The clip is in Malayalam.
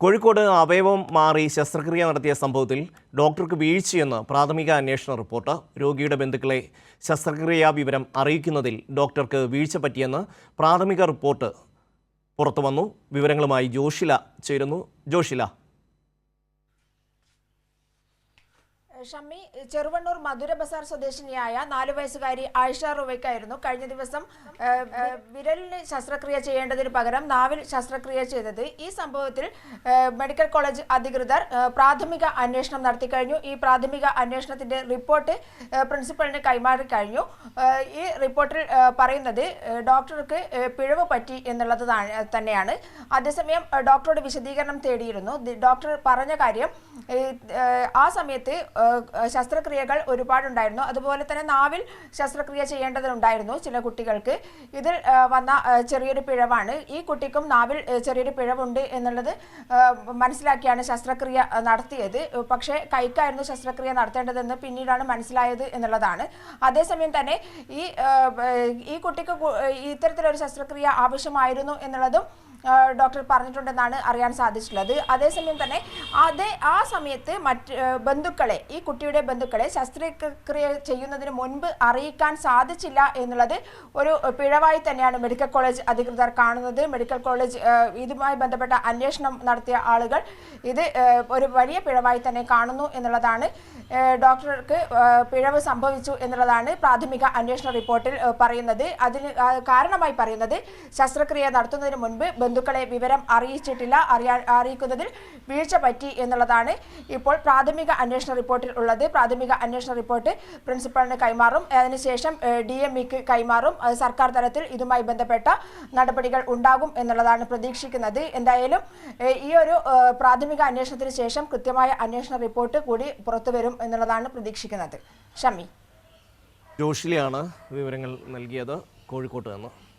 കോഴിക്കോട് അവയവം മാറി ശസ്ത്രക്രിയ നടത്തിയ സംഭവത്തിൽ ഡോക്ടർക്ക് വീഴ്ചയെന്ന് പ്രാഥമിക അന്വേഷണ റിപ്പോർട്ട്. രോഗിയുടെ ബന്ധുക്കളെ ശസ്ത്രക്രിയാ വിവരം അറിയിക്കുന്നതിൽ ഡോക്ടർക്ക് വീഴ്ച പറ്റിയെന്ന് പ്രാഥമിക റിപ്പോർട്ട് പുറത്തുവന്നു. വിവരങ്ങളുമായി ജോഷില ചേരുന്നു. ജോഷില, ഷമ്മി, ചെറുവണ്ണൂർ മധുര ബസാർ സ്വദേശിനിയായ 4 വയസ്സുകാരി ആയിഷ റുവയ്ക്കായിരുന്നു കഴിഞ്ഞ ദിവസം വിരലിന് ശസ്ത്രക്രിയ ചെയ്യേണ്ടതിന് പകരം നാവിൽ ശസ്ത്രക്രിയ ചെയ്തത്. ഈ സംഭവത്തിൽ മെഡിക്കൽ കോളേജ് അധികൃതർ പ്രാഥമിക അന്വേഷണം നടത്തിക്കഴിഞ്ഞു. ഈ പ്രാഥമിക അന്വേഷണത്തിന്റെ റിപ്പോർട്ട് പ്രിൻസിപ്പലിന് കൈമാറി കഴിഞ്ഞു. ഈ റിപ്പോർട്ടിൽ പറയുന്നത് ഡോക്ടർക്ക് പിഴവ് പറ്റി എന്നുള്ളത് തന്നെയാണ്. അതേസമയം ഡോക്ടറുടെ വിശദീകരണം തേടിയിരുന്നു. ഡോക്ടർ പറഞ്ഞ കാര്യം, ആ സമയത്ത് ശസ്ത്രക്രിയകൾ ഒരുപാടുണ്ടായിരുന്നു. അതുപോലെ തന്നെ നാവിൽ ശസ്ത്രക്രിയ ചെയ്യേണ്ടതുണ്ടായിരുന്നു ചില കുട്ടികൾക്ക്. ഇതിൽ വന്ന ചെറിയൊരു പിഴവാണ്. ഈ കുട്ടിക്കും നാവിൽ ചെറിയൊരു പിഴവുണ്ട് എന്നുള്ളത് മനസ്സിലാക്കിയാണ് ശസ്ത്രക്രിയ നടത്തിയത്. പക്ഷേ കൈക്കായിരുന്നു ശസ്ത്രക്രിയ നടത്തേണ്ടതെന്ന് പിന്നീടാണ് മനസ്സിലായത് എന്നുള്ളതാണ്. അതേസമയം തന്നെ ഈ കുട്ടിക്ക് ഇത്തരത്തിലൊരു ശസ്ത്രക്രിയ ആവശ്യമായിരുന്നു എന്നുള്ളതും ഡോക്ടർ പറഞ്ഞിട്ടുണ്ടെന്നാണ് അറിയാൻ സാധിച്ചിട്ടുള്ളത്. അതേസമയം തന്നെ ആ സമയത്ത് ബന്ധുക്കളെ, ഈ കുട്ടിയുടെ ബന്ധുക്കളെ ശസ്ത്രക്രിയ ചെയ്യുന്നതിന് മുൻപ് അറിയിക്കാൻ സാധിച്ചില്ല എന്നുള്ളത് ഒരു പിഴവായി തന്നെയാണ് മെഡിക്കൽ കോളേജ് അധികൃതർ കാണുന്നത്. മെഡിക്കൽ കോളേജ് ഇതുമായി ബന്ധപ്പെട്ട അന്വേഷണം നടത്തിയ ആളുകൾ ഇത് ഒരു വലിയ പിഴവായി തന്നെ കാണുന്നു എന്നുള്ളതാണ്. ഡോക്ടർക്ക് പിഴവ് സംഭവിച്ചു എന്നുള്ളതാണ് പ്രാഥമിക അന്വേഷണ റിപ്പോർട്ടിൽ പറയുന്നത്. അതിന് കാരണമായി പറയുന്നത് ശസ്ത്രക്രിയ നടത്തുന്നതിന് മുൻപ് ബന്ധുക്കളെ വിവരം അറിയിച്ചിട്ടില്ല, അറിയിക്കുന്നതിൽ വീഴ്ച പറ്റി എന്നുള്ളതാണ് ഇപ്പോൾ പ്രാഥമിക അന്വേഷണ റിപ്പോർട്ടിൽ ഉള്ളത്. പ്രാഥമിക അന്വേഷണ റിപ്പോർട്ട് പ്രിൻസിപ്പലിന് കൈമാറും. അതിനുശേഷം DMEക്ക് കൈമാറും. സർക്കാർ തലത്തിൽ ഇതുമായി ബന്ധപ്പെട്ട നടപടികൾ ഉണ്ടാകും എന്നുള്ളതാണ് പ്രതീക്ഷിക്കുന്നത്. എന്തായാലും ഈ ഒരു പ്രാഥമിക അന്വേഷണത്തിന് ശേഷം കൃത്യമായ അന്വേഷണ റിപ്പോർട്ട് കൂടി പുറത്തുവരും എന്നുള്ളതാണ് പ്രതീക്ഷിക്കുന്നത്. ഷമ്മി, ജോഷിലയാണ് വിവരങ്ങൾ നൽകിയത് കോഴിക്കോട്ട് നിന്ന്.